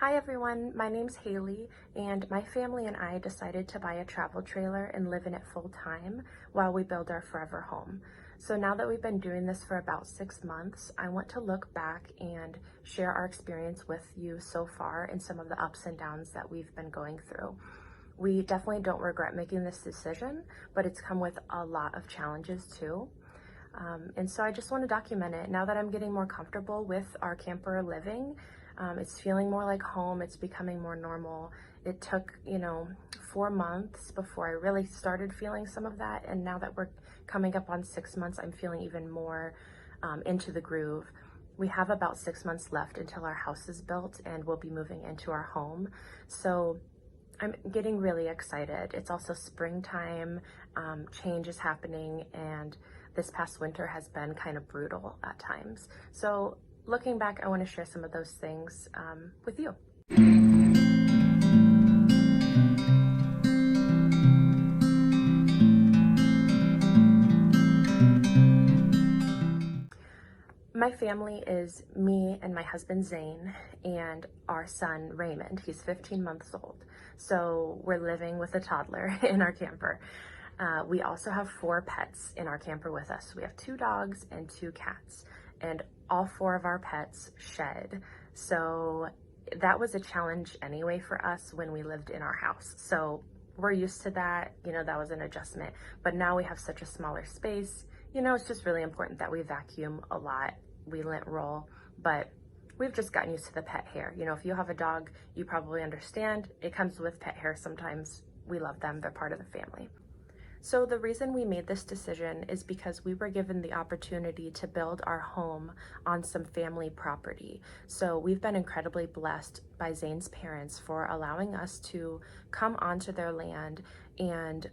Hi everyone, my name's Haley, and my family and I decided to buy a travel trailer and live in it full time while we build our forever home. So now that we've been doing this for about 6 months, I want to look back and share our experience with you so far and some of the ups and downs that we've been going through. We definitely don't regret making this decision, but it's come with a lot of challenges too. And so I just want to document it. Now that I'm getting more comfortable with our camper living, it's feeling more like home. It's becoming more normal. It took, 4 months before I really started feeling some of that. And now that we're coming up on 6 months, I'm feeling even more into the groove. We have about 6 months left until our house is built and we'll be moving into our home. So I'm getting really excited. It's also springtime, change is happening, and this past winter has been kind of brutal at times. So looking back, I want to share some of those things with you. My family is me and my husband Zane and our son Raymond. He's 15 months old. So we're living with a toddler in our camper. We also have 4 pets in our camper with us. We have 2 dogs and 2 cats, and all 4 of our pets shed. So that was a challenge anyway for us when we lived in our house. So we're used to that, that was an adjustment. But now we have such a smaller space. It's just really important that we vacuum a lot. We lint roll, but we've just gotten used to the pet hair. If you have a dog, you probably understand it comes with pet hair sometimes. We love them, they're part of the family. So the reason we made this decision is because we were given the opportunity to build our home on some family property. So we've been incredibly blessed by Zane's parents for allowing us to come onto their land and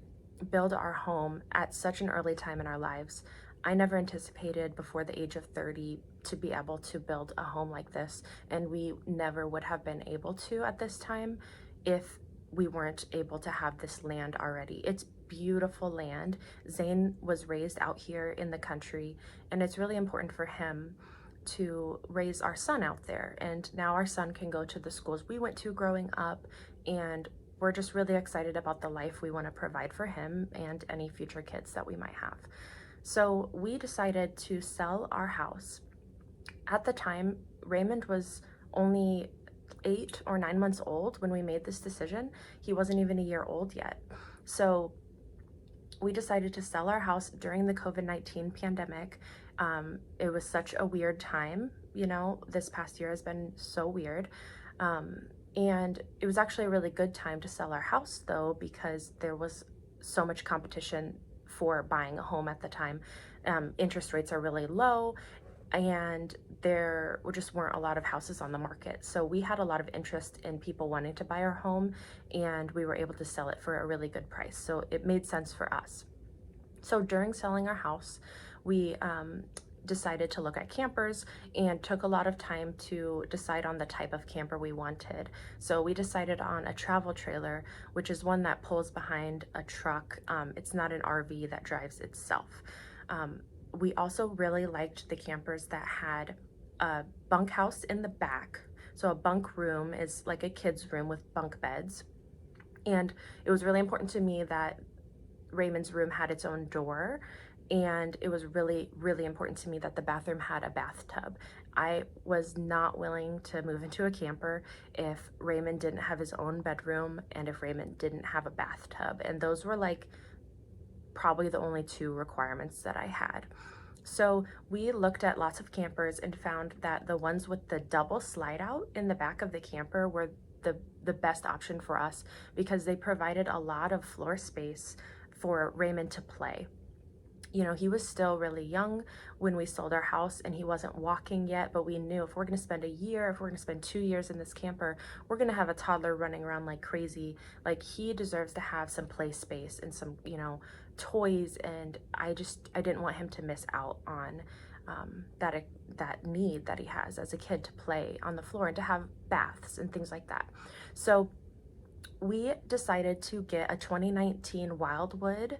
build our home at such an early time in our lives. I never anticipated before the age of 30 to be able to build a home like this, and we never would have been able to at this time if we weren't able to have this land already. It's beautiful land. Zane was raised out here in the country, and it's really important for him to raise our son out there. And now our son can go to the schools we went to growing up, and we're just really excited about the life we want to provide for him and any future kids that we might have. So we decided to sell our house. At the time, Raymond was only 8 or 9 months old when we made this decision. He wasn't even a year old yet. So we decided to sell our house during the COVID-19 pandemic. It was such a weird time, this past year has been so weird. And it was actually a really good time to sell our house though, because there was so much competition for buying a home at the time. Interest rates are really low, and there just weren't a lot of houses on the market. So we had a lot of interest in people wanting to buy our home, and we were able to sell it for a really good price. So it made sense for us. So during selling our house, we decided to look at campers and took a lot of time to decide on the type of camper we wanted. So we decided on a travel trailer, which is one that pulls behind a truck. It's not an RV that drives itself. We also really liked the campers that had a bunkhouse in the back. So a bunk room is like a kid's room with bunk beds. And it was really important to me that Raymond's room had its own door, and it was really, really important to me that the bathroom had a bathtub. I was not willing to move into a camper if Raymond didn't have his own bedroom and if Raymond didn't have a bathtub. And those were like probably the only 2 requirements that I had. So we looked at lots of campers and found that the ones with the double slide out in the back of the camper were the best option for us, because they provided a lot of floor space for Raymond to play. He was still really young when we sold our house, and he wasn't walking yet, but we knew if we're going to spend a year, if we're going to spend 2 years in this camper, we're going to have a toddler running around like crazy. Like, he deserves to have some play space and some, toys, and I didn't want him to miss out on that need that he has as a kid to play on the floor and to have baths and things like that. So we decided to get a 2019 Wildwood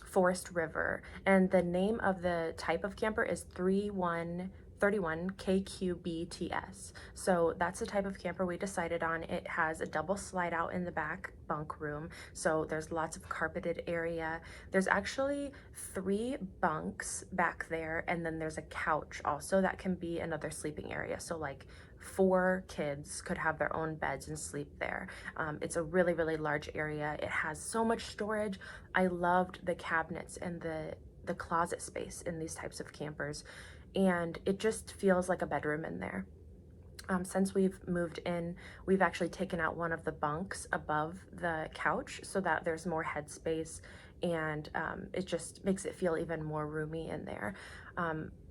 Forest River, and the name of the type of camper is 31 31 KQBTS. So that's the type of camper we decided on. It has a double slide out in the back bunk room, so there's lots of carpeted area. There's actually 3 bunks back there, and then there's a couch also that can be another sleeping area. So like 4 kids could have their own beds and sleep there. It's a really, really large area. It has so much storage. I loved the cabinets and the closet space in these types of campers, and it just feels like a bedroom in there. Since we've moved in, we've actually taken out one of the bunks above the couch so that there's more headspace, and it just makes it feel even more roomy in there.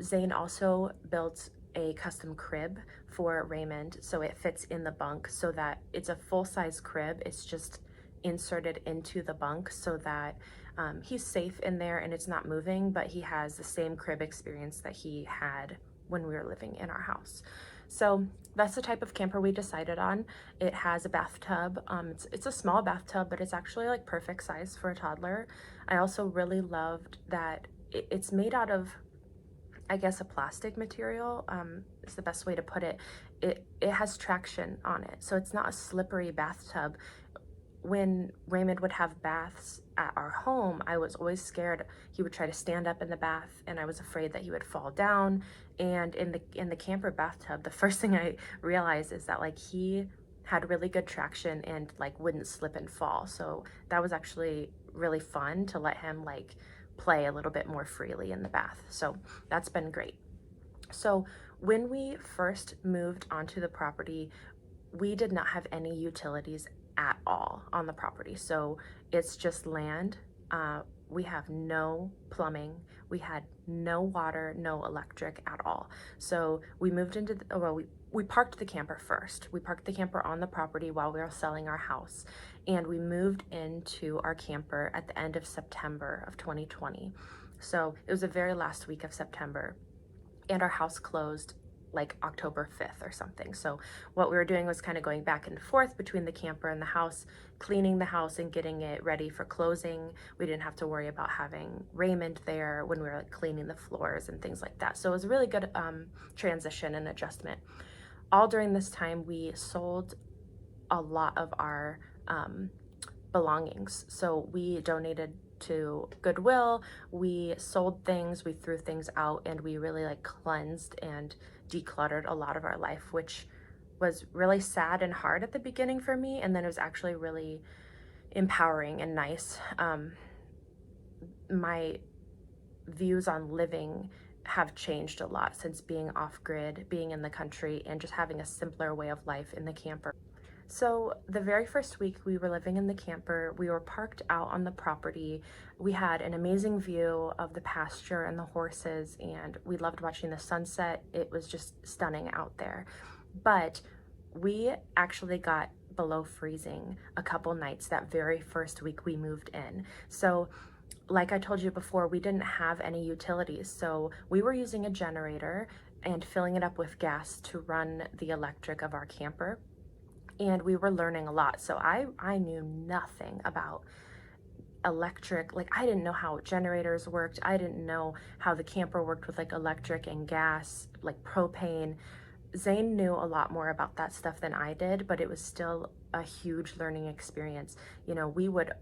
Zane also built a custom crib for Raymond, so it fits in the bunk so that it's a full-size crib. It's just inserted into the bunk so that he's safe in there and it's not moving, but he has the same crib experience that he had when we were living in our house. So that's the type of camper we decided on. It has a bathtub. It's a small bathtub, but it's actually like perfect size for a toddler. I also really loved that it's made out of, I guess, a plastic material is the best way to put it. It has traction on it, so it's not a slippery bathtub. When Raymond would have baths at our home, I was always scared he would try to stand up in the bath, and I was afraid that he would fall down. And in the camper bathtub, the first thing I realized is that like he had really good traction and like wouldn't slip and fall. So that was actually really fun to let him like play a little bit more freely in the bath. So that's been great. So when we first moved onto the property, we did not have any utilities at all on the property. So it's just land. We have no plumbing. We had no water, no electric at all. So we moved into, we parked the camper first. We parked the camper on the property while we were selling our house. And we moved into our camper at the end of September of 2020. So it was the very last week of September, and our house closed like October 5th or something. So what we were doing was kind of going back and forth between the camper and the house, cleaning the house and getting it ready for closing. We didn't have to worry about having Raymond there when we were like cleaning the floors and things like that. So it was a really good transition and adjustment. All during this time, we sold a lot of our belongings. So we donated to Goodwill, we sold things, we threw things out, and we really like cleansed and decluttered a lot of our life, which was really sad and hard at the beginning for me, and then it was actually really empowering and nice. My views on living have changed a lot since being off-grid, being in the country, and just having a simpler way of life in the camper. So the very first week we were living in the camper, we were parked out on the property. We had an amazing view of the pasture and the horses, and we loved watching the sunset. It was just stunning out there. But we actually got below freezing a couple nights that very first week we moved in. So like I told you before, we didn't have any utilities. So we were using a generator and filling it up with gas to run the electric of our camper. And we were learning a lot. So I knew nothing about electric. Like I didn't know how generators worked. I didn't know how the camper worked with like electric and gas, like propane. Zane knew a lot more about that stuff than I did, but it was still a huge learning experience. You know, we would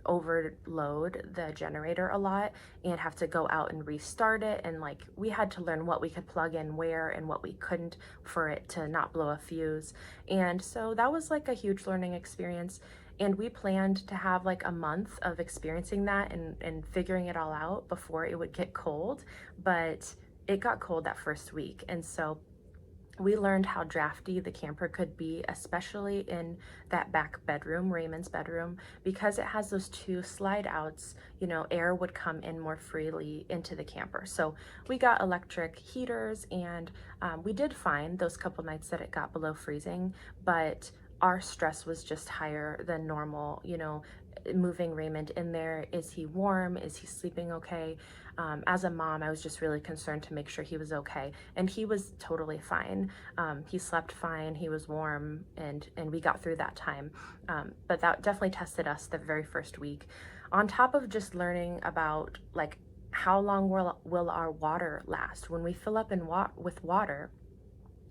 overload the generator a lot and have to go out and restart it, and like we had to learn what we could plug in where and what we couldn't for it to not blow a fuse. And so that was like a huge learning experience, and we planned to have like a month of experiencing that and figuring it all out before it would get cold, but it got cold that first week. And so we learned how drafty the camper could be, especially in that back bedroom, Raymond's bedroom, because it has those 2 slide outs, you know, air would come in more freely into the camper. So we got electric heaters, and we did fine those couple nights that it got below freezing, but our stress was just higher than normal, you know, moving Raymond in there. Is he warm? Is he sleeping okay? As a mom, I was just really concerned to make sure he was okay, and he was totally fine. He slept fine, he was warm, and we got through that time. But that definitely tested us the very first week. On top of just learning about like how long will our water last? When we fill up with water,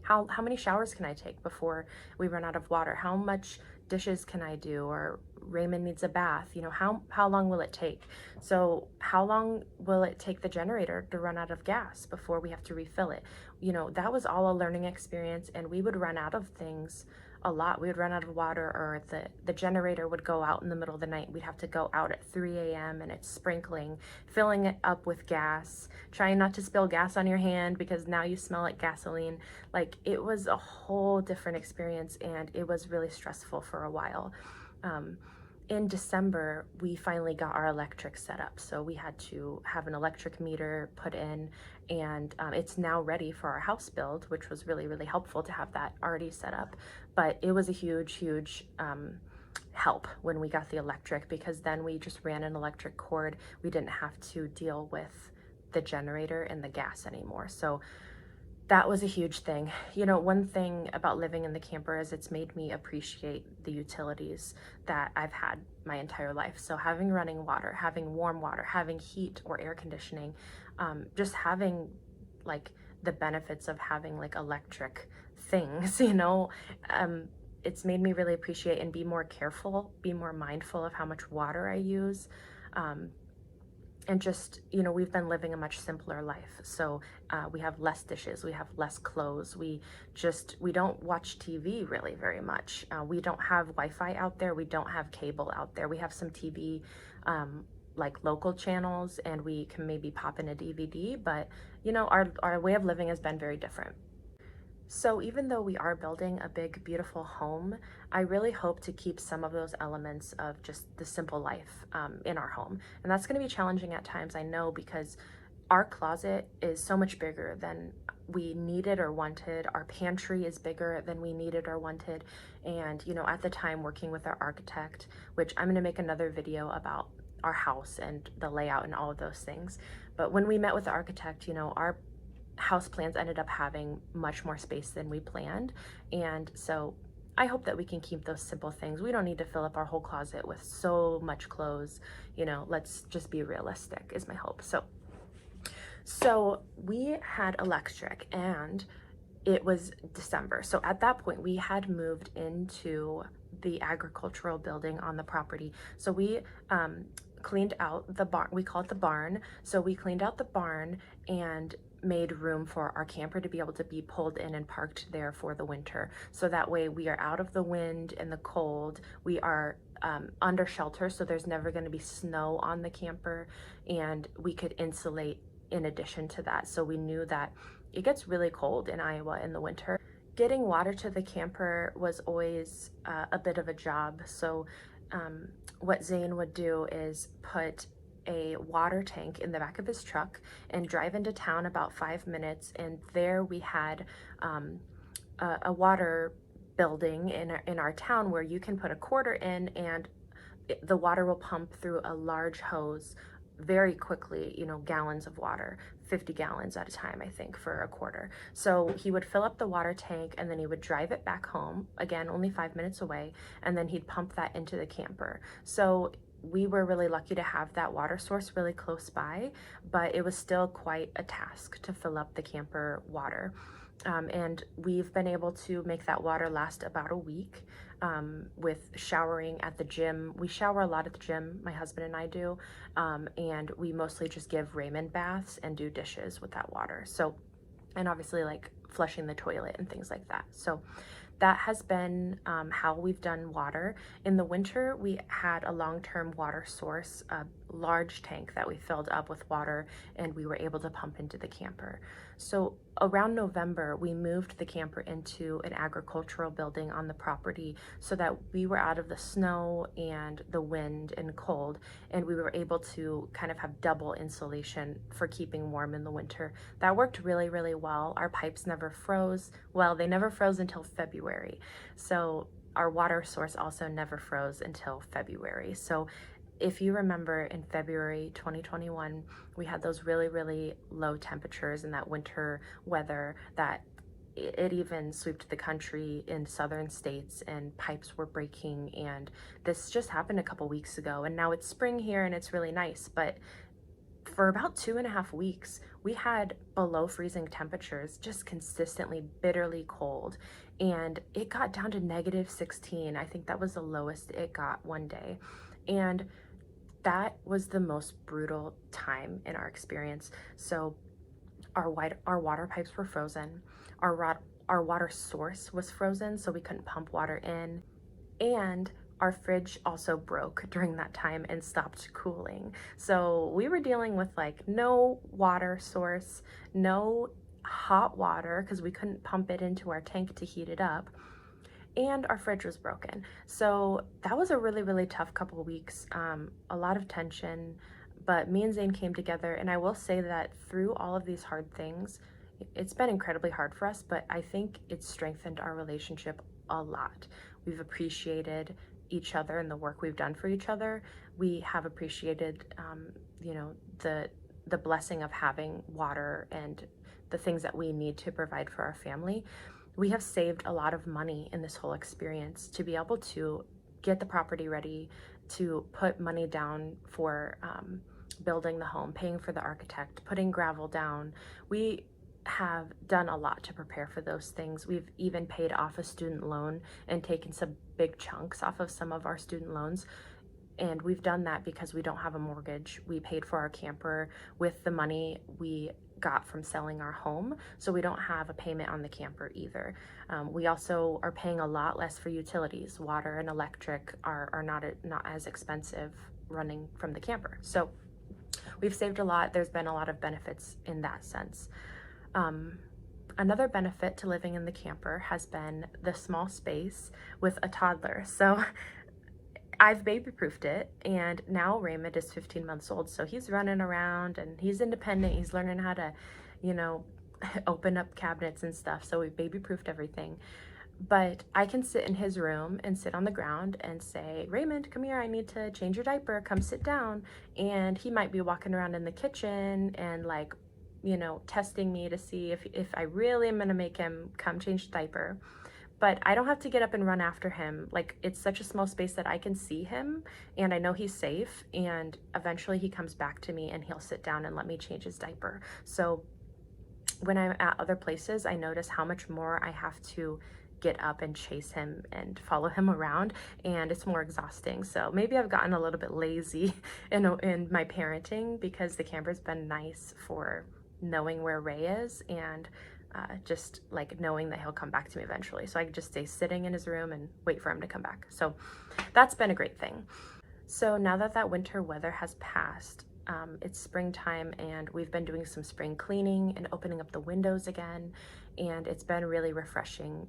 how many showers can I take before we run out of water? How much dishes can I do? Or Raymond needs a bath. You know, how long will it take? So how long will it take the generator to run out of gas before we have to refill it? You know, that was all a learning experience, and we would run out of things a lot. We would run out of water, or the generator would go out in the middle of the night. We'd have to go out at 3 a.m. and it's sprinkling, filling it up with gas, trying not to spill gas on your hand because now you smell like gasoline. Like, it was a whole different experience, and it was really stressful for a while. In December, we finally got our electric set up. So we had to have an electric meter put in, and it's now ready for our house build, which was really, really helpful to have that already set up. But it was a huge, huge help when we got the electric, because then we just ran an electric cord. We didn't have to deal with the generator and the gas anymore. So that was a huge thing. You know, one thing about living in the camper is it's made me appreciate the utilities that I've had my entire life. So having running water, having warm water, having heat or air conditioning, just having like the benefits of having like electric things, you know, it's made me really appreciate and be more careful, be more mindful of how much water I use. And just, you know, we've been living a much simpler life. So we have less dishes, we have less clothes, we don't watch TV really very much. We don't have Wi-Fi out there, we don't have cable out there. We have some TV, like local channels, and we can maybe pop in a DVD, but you know, our way of living has been very different. So even though we are building a big, beautiful home, I really hope to keep some of those elements of just the simple life in our home. And that's going to be challenging at times, I know, because our closet is so much bigger than we needed or wanted. Our pantry is bigger than we needed or wanted. And, you know, at the time working with our architect, which I'm going to make another video about our house and the layout and all of those things. But when we met with the architect, you know, our house plans ended up having much more space than we planned. And so I hope that we can keep those simple things. We don't need to fill up our whole closet with so much clothes. You know, let's just be realistic is my hope. So we had electric, and it was December. So at that point we had moved into the agricultural building on the property. So we cleaned out the barn. We call it the barn. So we cleaned out the barn and made room for our camper to be able to be pulled in and parked there for the winter. So that way we are out of the wind and the cold. We are under shelter, so there's never going to be snow on the camper, and we could insulate in addition to that. So we knew that it gets really cold in Iowa in the winter. Getting water to the camper was always a bit of a job. So what Zane would do is put a water tank in the back of his truck and drive into town about 5 minutes, and there we had a water building in our town where you can put a quarter in, and the water will pump through a large hose very quickly, you know, gallons of water, 50 gallons at a time, I think, for a quarter. So he would fill up the water tank, and then he would drive it back home, again, only 5 minutes away, and then he'd pump that into the camper. So we were really lucky to have that water source really close by, but it was still quite a task to fill up the camper water. And we've been able to make that water last about a week with showering at the gym. We shower a lot at the gym, my husband and I do, and we mostly just give Raymond baths and do dishes with that water. So, and obviously like flushing the toilet and things like that. So that has been how we've done water. In the winter, we had a long-term water source, a large tank that we filled up with water, and we were able to pump into the camper. So around November, we moved the camper into an agricultural building on the property so that we were out of the snow and the wind and cold, and we were able to kind of have double insulation for keeping warm in the winter. That worked really, really well. Our pipes never froze. Well, they never froze until February. So our water source also never froze until February. So if you remember, in February 2021, we had those really, really low temperatures and that winter weather that it even swept the country in southern states, and pipes were breaking. And this just happened a couple weeks ago, and now it's spring here and it's really nice, but for about 2.5 weeks, we had below freezing temperatures, just consistently bitterly cold. And it got down to -16. I think that was the lowest it got one day. And that was the most brutal time in our experience. So our water pipes were frozen. Our water source was frozen, so we couldn't pump water in. And our fridge also broke during that time and stopped cooling. So we were dealing with like no water source, no hot water because we couldn't pump it into our tank to heat it up, and our fridge was broken. So that was a really, really tough couple of weeks, a lot of tension, but me and Zane came together. And I will say that through all of these hard things, it's been incredibly hard for us, but I think it's strengthened our relationship a lot. We've appreciated each other and the work we've done for each other. We have appreciated, you know, the blessing of having water and the things that we need to provide for our family. We have saved a lot of money in this whole experience to be able to get the property ready, to put money down for building the home, paying for the architect, putting gravel down. We have done a lot to prepare for those things. We've even paid off a student loan and taken some big chunks off of some of our student loans. And we've done that because we don't have a mortgage. We paid for our camper with the money we got from selling our home, so we don't have a payment on the camper either. We also are paying a lot less for utilities. Water and electric are not as expensive running from the camper. So we've saved a lot. There's been a lot of benefits in that sense. Another benefit to living in the camper has been the small space with a toddler. So I've baby-proofed it, and now Raymond is 15 months old, so he's running around and he's independent. He's learning how to, you know, open up cabinets and stuff, so we baby-proofed everything. But I can sit in his room and sit on the ground and say, Raymond, come here, I need to change your diaper, come sit down. And he might be walking around in the kitchen and like, you know, testing me to see if I really am gonna make him come change the diaper. But I don't have to get up and run after him. Like, it's such a small space that I can see him and I know he's safe, and eventually he comes back to me and he'll sit down and let me change his diaper. So when I'm at other places, I notice how much more I have to get up and chase him and follow him around, and it's more exhausting. So maybe I've gotten a little bit lazy in my parenting, because the camper's been nice for knowing where Ray is and just like knowing that he'll come back to me eventually. So I can just stay sitting in his room and wait for him to come back. So that's been a great thing. So now that winter weather has passed, it's springtime and we've been doing some spring cleaning and opening up the windows again, and it's been really refreshing.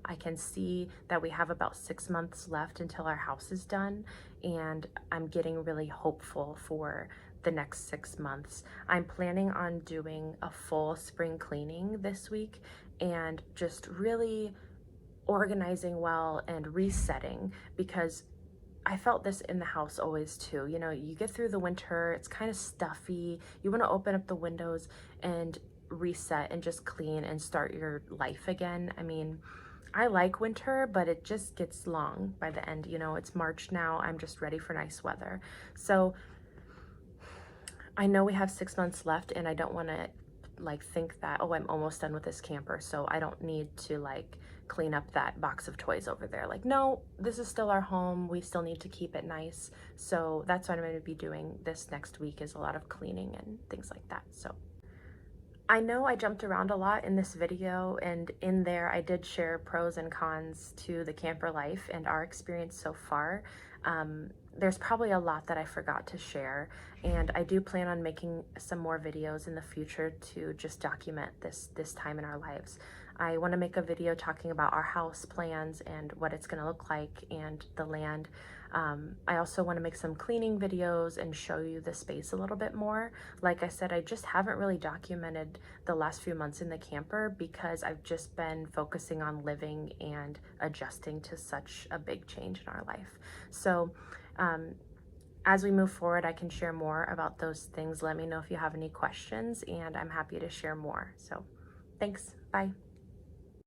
I can see that we have about 6 months left until our house is done, and I'm getting really hopeful for the next 6 months. I'm planning on doing a full spring cleaning this week and just really organizing well and resetting, because I felt this in the house always too. You know, you get through the winter, it's kind of stuffy. You want to open up the windows and reset and just clean and start your life again. I mean, I like winter, but it just gets long by the end. You know, it's March now. I'm just ready for nice weather. So I know we have 6 months left, and I don't want to like think that, oh, I'm almost done with this camper, so I don't need to like clean up that box of toys over there. Like, no, this is still our home. We still need to keep it nice. So that's what I'm going to be doing this next week, is a lot of cleaning and things like that. So I know I jumped around a lot in this video, and in there I did share pros and cons to the camper life and our experience so far. There's probably a lot that I forgot to share, and I do plan on making some more videos in the future to just document this time in our lives. I want to make a video talking about our house plans and what it's going to look like and the land. I also want to make some cleaning videos and show you the space a little bit more. Like I said, I just haven't really documented the last few months in the camper because I've just been focusing on living and adjusting to such a big change in our life. So as we move forward, I can share more about those things. Let me know if you have any questions, and I'm happy to share more. So thanks. Bye.